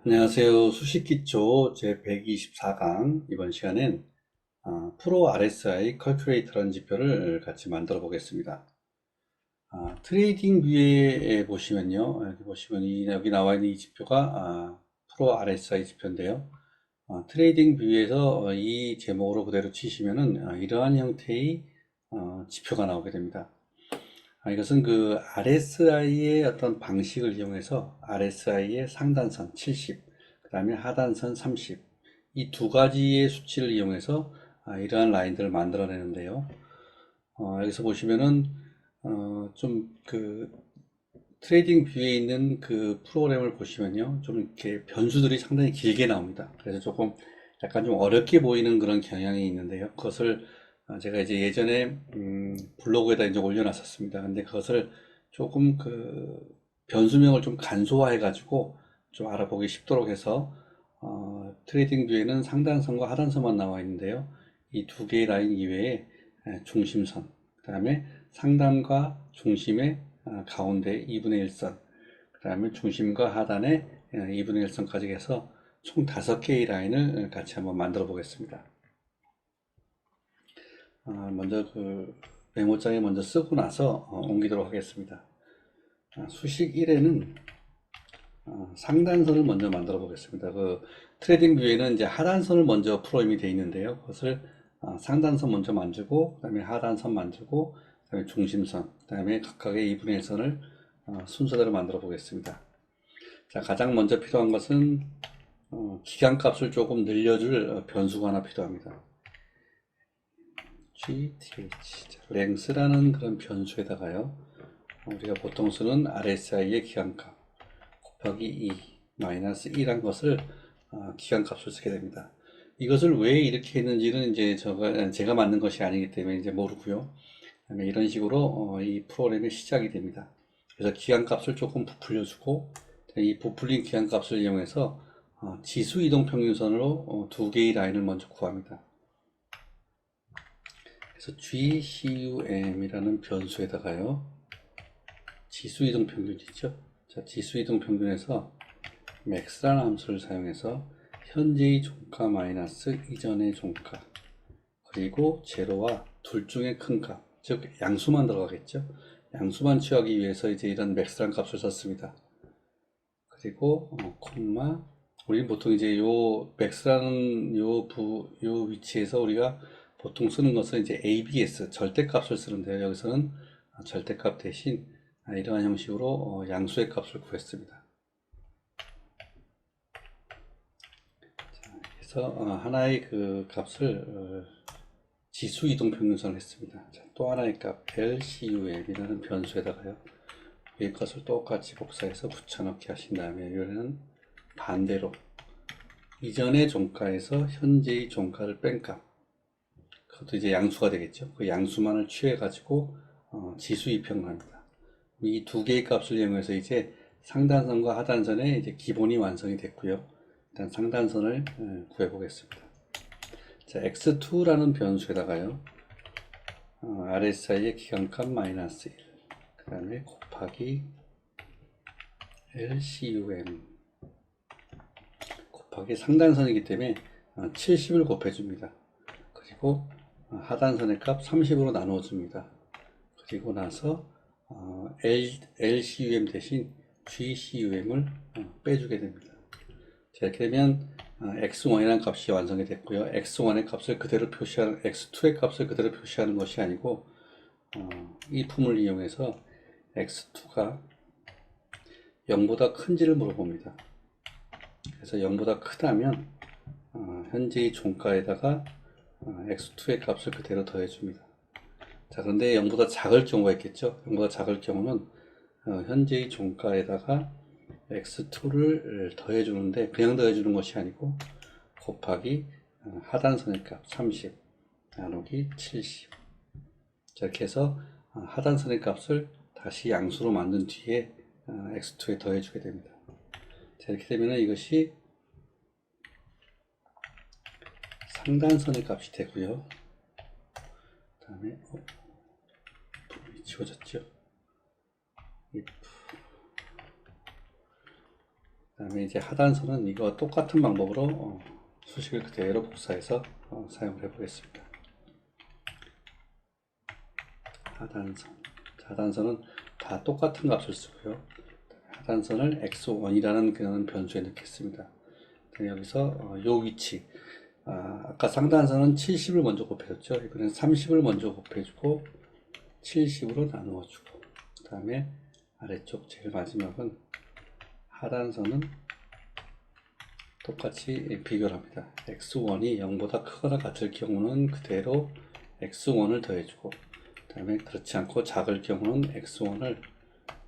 안녕하세요. 수식기초 제124강 이번 시간엔 프로 RSI 컬큘레이터라는 지표를 같이 만들어 보겠습니다. 트레이딩 뷰에 보시면요. 여기 보시면 여기 나와 있는 이 지표가 프로 RSI 지표인데요. 트레이딩 뷰에서 이 제목으로 그대로 치시면은 이러한 형태의 지표가 나오게 됩니다. 이것은 그 RSI의 어떤 방식을 이용해서 RSI의 상단선 70, 그 다음에 하단선 30, 이 두 가지의 수치를 이용해서 이러한 라인들을 만들어내는데요. 여기서 보시면은 좀 그 트레이딩 뷰에 있는 그 프로그램을 보시면요, 좀 이렇게 변수들이 상당히 길게 나옵니다. 그래서 조금 약간 좀 어렵게 보이는 그런 경향이 있는데요. 그것을 제가 이제 예전에 블로그에다 이제 올려놨었습니다. 근데 그것을 조금 그 변수명을 좀 간소화해 가지고 좀 알아보기 쉽도록 해서 트레이딩 뷰에는 상단선과 하단선만 나와 있는데요. 이 두 개의 라인 이외에 중심선, 그 다음에 상단과 중심의 가운데 2분의 1선, 그 다음에 중심과 하단에 2분의 1선까지 해서 총 5개의 라인을 같이 한번 만들어 보겠습니다. 먼저 그 메모장에 먼저 쓰고 나서 옮기도록 하겠습니다. 수식 1에는 상단선을 먼저 만들어 보겠습니다. 그 트레이딩 뷰에는 이제 하단선을 먼저 프로그램이 되어 있는데요. 그것을 상단선 먼저 만들고, 그 다음에 하단선 만들고, 그 다음에 중심선, 그 다음에 각각의 2분의 1선을 순서대로 만들어 보겠습니다. 자, 가장 먼저 필요한 것은 기간값을 조금 늘려줄 변수가 하나 필요합니다. GTH, 랭스라는 그런 변수에다가요, 우리가 보통 쓰는 RSI의 기간값 곱하기 2 마이너스 1한 것을 기간값을 쓰게 됩니다. 이것을 왜 이렇게 했는지는 이제 제가 만든 것이 아니기 때문에 이제 모르고요. 그다음에 이런 식으로 이 프로그램이 시작이 됩니다. 그래서 기간값을 조금 부풀려주고, 이 부풀린 기간값을 이용해서 지수 이동 평균선으로 두 개의 라인을 먼저 구합니다. 그래서 GCUM이라는 변수에다가요, 지수 이동 평균이죠. 자, 지수 이동 평균에서 max라는 함수를 사용해서 현재의 종가 마이너스 이전의 종가, 그리고 제로와 둘 중에 큰 값, 즉 양수만 들어가겠죠. 양수만 취하기 위해서 이제 이런 max라는 값을 썼습니다. 그리고 콤마, 우리는 보통 이제 요 max라는 요 위치에서 우리가 보통 쓰는 것은 이제 ABS 절대값을 쓰는데요. 여기서는 절대값 대신 이러한 형식으로 양수의 값을 구했습니다. 그래서 하나의 그 값을 지수 이동 평균선을 했습니다. 자, 또 하나의 값 LCUM이라는 변수에다가요, 이 것을 똑같이 복사해서 붙여넣기 하신 다음에 이번에는 반대로 이전의 종가에서 현재의 종가를 뺀 값, 그것도 이제 양수가 되겠죠. 그 양수만을 취해 가지고 지수 입형을 합니다. 이 두 개의 값을 이용해서 이제 상단선과 하단선의 이제 기본이 완성이 됐고요. 일단 상단선을 구해 보겠습니다. 자, x2라는 변수에다가요, RSI의 기간값 마이너스 1, 그 다음에 곱하기 LCUM 곱하기 상단선이기 때문에 70을 곱해줍니다. 그리고 하단선의 값 30으로 나누어줍니다. 그리고 나서 LCUM 대신 GCUM을 빼주게 됩니다. 자, 이렇게 되면 x1이라는 값이 완성이 됐고요. x1의 값을 그대로 표시하는, x2의 값을 그대로 표시하는 것이 아니고 이 품을 이용해서 x2가 0보다 큰지를 물어봅니다. 그래서 0보다 크다면 현재의 종가에다가 x2의 값을 그대로 더해줍니다. 자, 그런데 0보다 작을 경우가 있겠죠. 0보다 작을 경우는 현재의 종가에다가 x2를 더해주는데, 그냥 더해주는 것이 아니고 곱하기 하단선의 값 30 나누기 70. 자, 이렇게 해서 하단선의 값을 다시 양수로 만든 뒤에 x2에 더해주게 됩니다. 자, 이렇게 되면 이것이 상단선의 값이 되고요. 그 다음에 부분이 지워졌죠. 그 다음에 이제 하단선은 이거 똑같은 방법으로 수식을 그대로 복사해서 사용을 해 보겠습니다. 하단선은 다 똑같은 값을 쓰고요. 하단선을 x1이라는 그런 변수에 넣겠습니다. 여기서 요 위치, 아까 상단선은 70을 먼저 곱해줬죠. 이번엔 30을 먼저 곱해주고 70으로 나누어주고, 그 다음에 아래쪽 제일 마지막은 하단선은 똑같이 비교를 합니다. x1이 0보다 크거나 같을 경우는 그대로 x1을 더해주고, 그 다음에 그렇지 않고 작을 경우는 x1을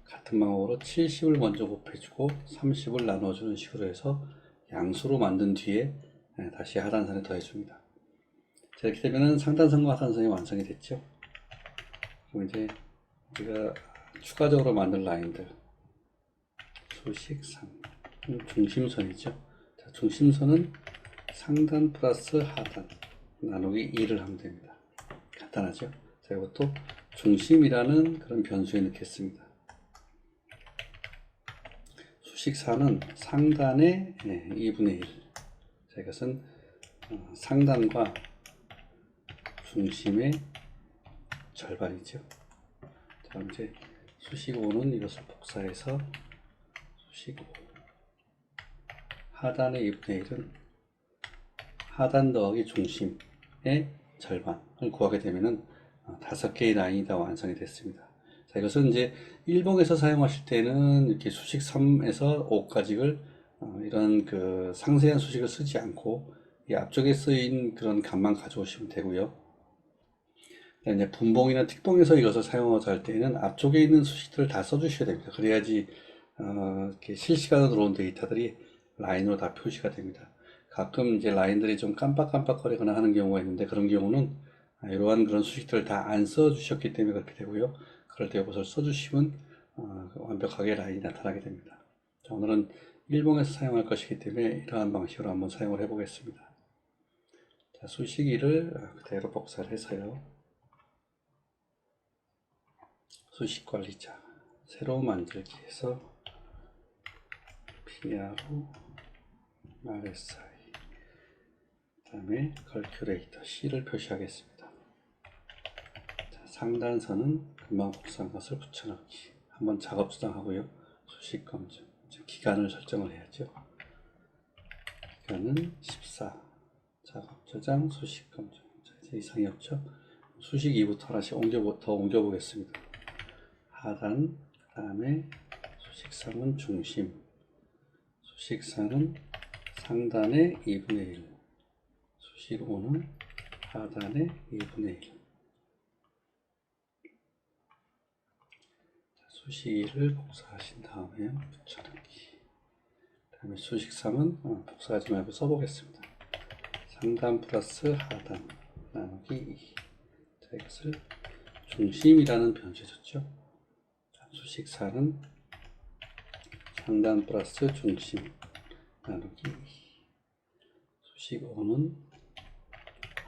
같은 방법으로 70을 먼저 곱해주고 30을 나눠주는 식으로 해서 양수로 만든 뒤에 다시 하단선에 더해줍니다. 자, 이렇게 되면 상단선과 하단선이 완성이 됐죠. 그럼 이제 우리가 추가적으로 만들 라인들, 수식 3, 중심선이죠. 자, 중심선은 상단 플러스 하단 나누기 2를 하면 됩니다. 간단하죠. 자, 이것도 중심이라는 그런 변수에 넣겠습니다. 수식 4는 상단의 2분의 1. 자, 이것은 상단과 중심의 절반이죠. 자, 이제 수식 5는 이것을 복사해서 수식 5. 하단의 2분의 1은 하단 더하기 중심의 절반을 구하게 되면은 5개의 라인이 다 완성이 됐습니다. 자, 이것은 이제 일봉에서 사용하실 때는 이렇게 수식 3에서 5까지를 이런 그 상세한 수식을 쓰지 않고 이 앞쪽에 쓰인 그런 값만 가져오시면 되고요. 이제 분봉이나 특봉에서 이것을 사용하자 할 때는 앞쪽에 있는 수식들을 다 써주셔야 됩니다. 그래야지 이렇게 실시간으로 들어온 데이터들이 라인으로 다 표시가 됩니다. 가끔 이제 라인들이 좀 깜빡깜빡거리거나 하는 경우가 있는데, 그런 경우는 이러한 그런 수식들을 다 안 써주셨기 때문에 그렇게 되고요. 그럴 때 이것을 써주시면 완벽하게 라인이 나타나게 됩니다. 자, 오늘은 일봉에서 사용할 것이기 때문에 이러한 방식으로 한번 사용을 해 보겠습니다. 자, 수식 2를 그대로 복사를 해서요. 수식 관리자 새로 만들기 해서 PRO RSI, 그 다음에 컬큘레이터 C를 표시하겠습니다. 자, 상단선은 금방 복사한 것을 붙여넣기. 한번 작업 저장하고요. 수식 검증, 기간을 설정을 해야죠. 기간은 14. 작업 저장, 수식 검증. 자, 이제 이상이 없죠. 수식 2부터 하나씩 더 옮겨보겠습니다. 하단, 그 다음에 수식 3은 중심, 수식 4는 상단의 2분의 1, 수식 5는 하단의 2분의 1. 수식 2를 복사하신 다음에 붙여넣기. 그 다음에 수식 3은 복사하지 말고 써보겠습니다. 상단 플러스 하단 나누기 2. 자, 이것을 중심이라는 변수에 줬죠. 수식 4는 상단 플러스 중심 나누기 2. 수식 5는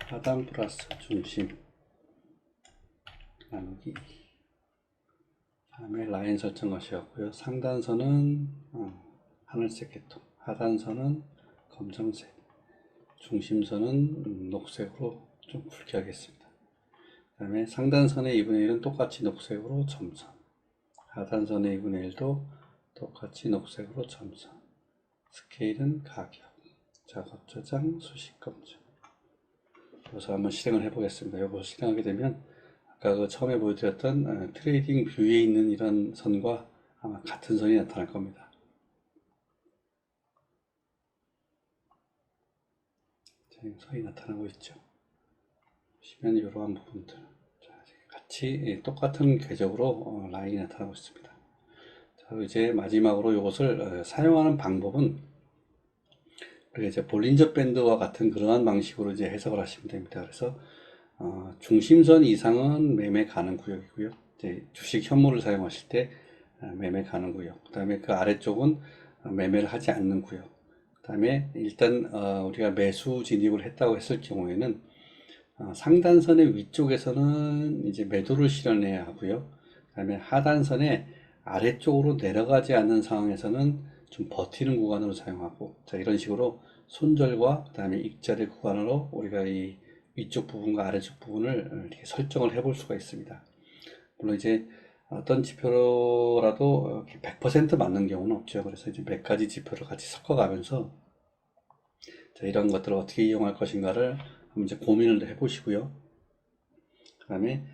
하단 플러스 중심 나누기 2. 다음에 라인 설정 하셨고요. 상단선은 하늘색 계통, 하단선은 검정색, 중심선은 녹색으로 좀 굵게 하겠습니다. 그 다음에 상단선의 2분의 1은 똑같이 녹색으로 점선, 하단선의 2분의 1도 똑같이 녹색으로 점선, 스케일은 가격, 작업 저장, 수식 검증. 여기서 한번 실행을 해 보겠습니다. 이거 실행하게 되면 아까 그 처음에 보여드렸던 트레이딩 뷰에 있는 이런 선과 아마 같은 선이 나타날 겁니다. 지금 선이 나타나고 있죠. 보시면 이러한 부분들 같이 똑같은 궤적으로 라인이 나타나고 있습니다. 자, 이제 마지막으로 이것을 사용하는 방법은 우리가 이제 볼린저 밴드와 같은 그러한 방식으로 이제 해석을 하시면 됩니다. 그래서 중심선 이상은 매매 가능 구역이고요. 이제 주식 현물을 사용하실 때 매매 가능 구역. 그 다음에 그 아래쪽은 매매를 하지 않는 구역. 그 다음에 일단 우리가 매수 진입을 했다고 했을 경우에는 상단선의 위쪽에서는 이제 매도를 실현해야 하고요. 그 다음에 하단선의 아래쪽으로 내려가지 않는 상황에서는 좀 버티는 구간으로 사용하고, 자, 이런 식으로 손절과 그 다음에 익절의 구간으로 우리가 이 위쪽 부분과 아래쪽 부분을 이렇게 설정을 해볼 수가 있습니다. 물론 이제 어떤 지표라도 100% 맞는 경우는 없죠. 그래서 이제 몇 가지 지표를 같이 섞어가면서 자, 이런 것들을 어떻게 이용할 것인가를 한번 이제 고민을 해보시고요. 그 다음에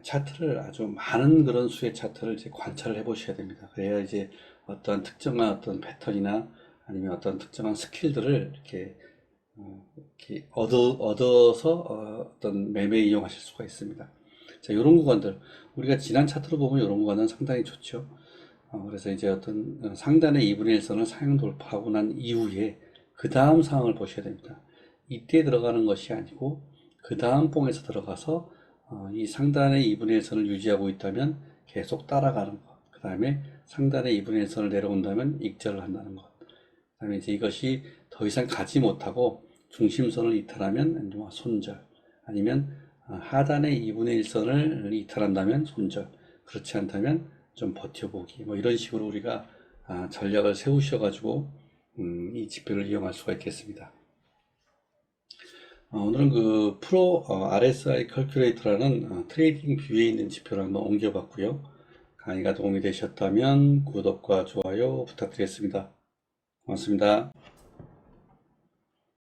차트를 아주 많은 그런 수의 차트를 이제 관찰을 해 보셔야 됩니다. 그래야 이제 어떤 특정한 어떤 패턴이나 아니면 어떤 특정한 스킬들을 이렇게 얻어서 어떤 매매에 이용하실 수가 있습니다. 자, 이런 구간들 우리가 지난 차트로 보면 이런 구간은 상당히 좋죠. 그래서 이제 어떤 상단의 2분의 1선을 상향 돌파하고 난 이후에 그 다음 상황을 보셔야 됩니다. 이때 들어가는 것이 아니고 그 다음 봉에서 들어가서 이 상단의 2분의 1선을 유지하고 있다면 계속 따라가는 것. 그 다음에 상단의 2분의 1선을 내려온다면 익절을 한다는 것. 그 다음에 이제 이것이 더 이상 가지 못하고 중심선을 이탈하면 손절. 아니면 하단의 2분의 1선을 이탈한다면 손절. 그렇지 않다면 좀 버텨보기. 뭐 이런 식으로 우리가 전략을 세우셔가지고 이 지표를 이용할 수가 있겠습니다. 오늘은 그 프로 RSI 컬큘레이터라는 트레이딩 뷰에 있는 지표를 한번 옮겨봤고요. 강의가 도움이 되셨다면 구독과 좋아요 부탁드리겠습니다. 고맙습니다.